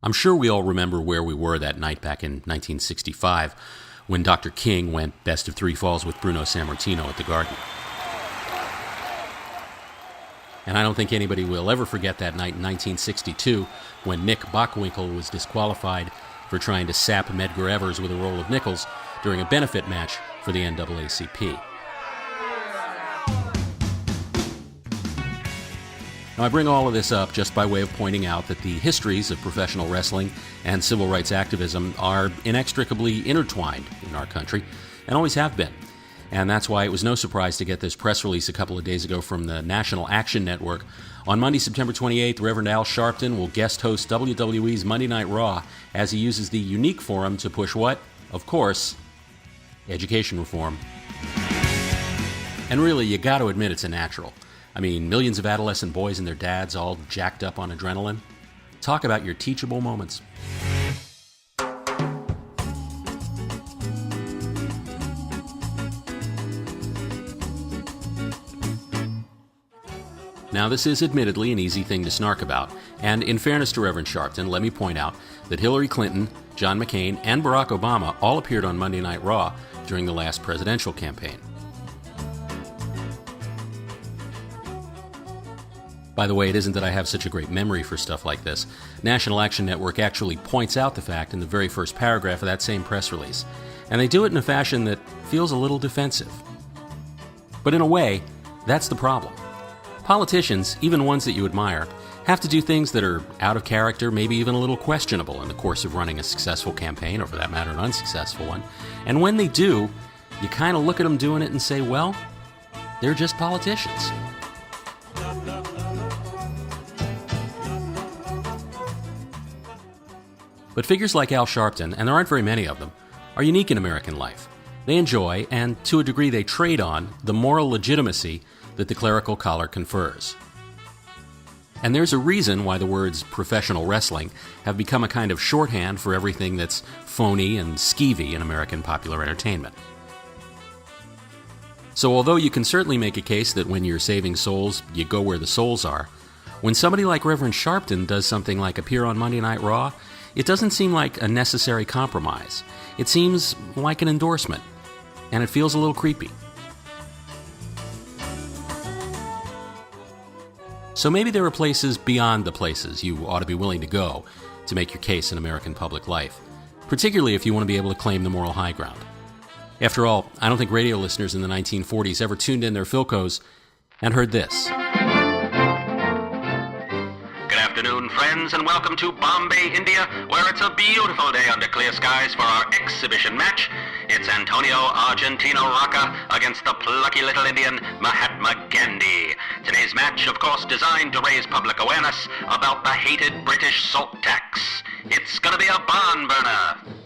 I'm sure we all remember where we were that night back in 1965 when Dr. King went best of three falls with Bruno Sammartino at the Garden. And I don't think anybody will ever forget that night in 1962 when Nick Bockwinkel was disqualified for trying to sap Medgar Evers with a roll of nickels during a benefit match for the NAACP. Now, I bring all of this up just by way of pointing out that the histories of professional wrestling and civil rights activism are inextricably intertwined in our country, and always have been. And that's why it was no surprise to get this press release a couple of days ago from the National Action Network. On Monday, September 28th, Reverend Al Sharpton will guest host WWE's Monday Night Raw as he uses the unique forum to push what? Of course, education reform. And really, you got to admit it's a natural. I mean, millions of adolescent boys and their dads all jacked up on adrenaline. Talk about your teachable moments. Now, this is admittedly an easy thing to snark about, and in fairness to Reverend Sharpton, let me point out that Hillary Clinton, John McCain, and Barack Obama all appeared on Monday Night Raw during the last presidential campaign. By the way, it isn't that I have such a great memory for stuff like this. National Action Network actually points out the fact in the very first paragraph of that same press release, and they do it in a fashion that feels a little defensive. But in a way, that's the problem. Politicians, even ones that you admire, have to do things that are out of character, maybe even a little questionable in the course of running a successful campaign, or for that matter, an unsuccessful one. And when they do, you kind of look at them doing it and say, well, they're just politicians. But figures like Al Sharpton, and there aren't very many of them, are unique in American life. They enjoy, and to a degree they trade on, the moral legitimacy that the clerical collar confers. And there's a reason why the words professional wrestling have become a kind of shorthand for everything that's phony and skeevy in American popular entertainment. So although you can certainly make a case that when you're saving souls, you go where the souls are, when somebody like Reverend Sharpton does something like appear on Monday Night Raw, it doesn't seem like a necessary compromise. It seems like an endorsement, and it feels a little creepy. So maybe there are places beyond the places you ought to be willing to go to make your case in American public life, particularly if you want to be able to claim the moral high ground. After all, I don't think radio listeners in the 1940s ever tuned in their Philcos and heard this. Good afternoon, friends, and welcome to Bombay, India, where it's a beautiful day under clear skies for our exhibition match. It's Antonio Argentino Rocca against the plucky little Indian Mahatma Gandhi. Today's match, of course, designed to raise public awareness about the hated British salt tax. It's gonna be a barn burner.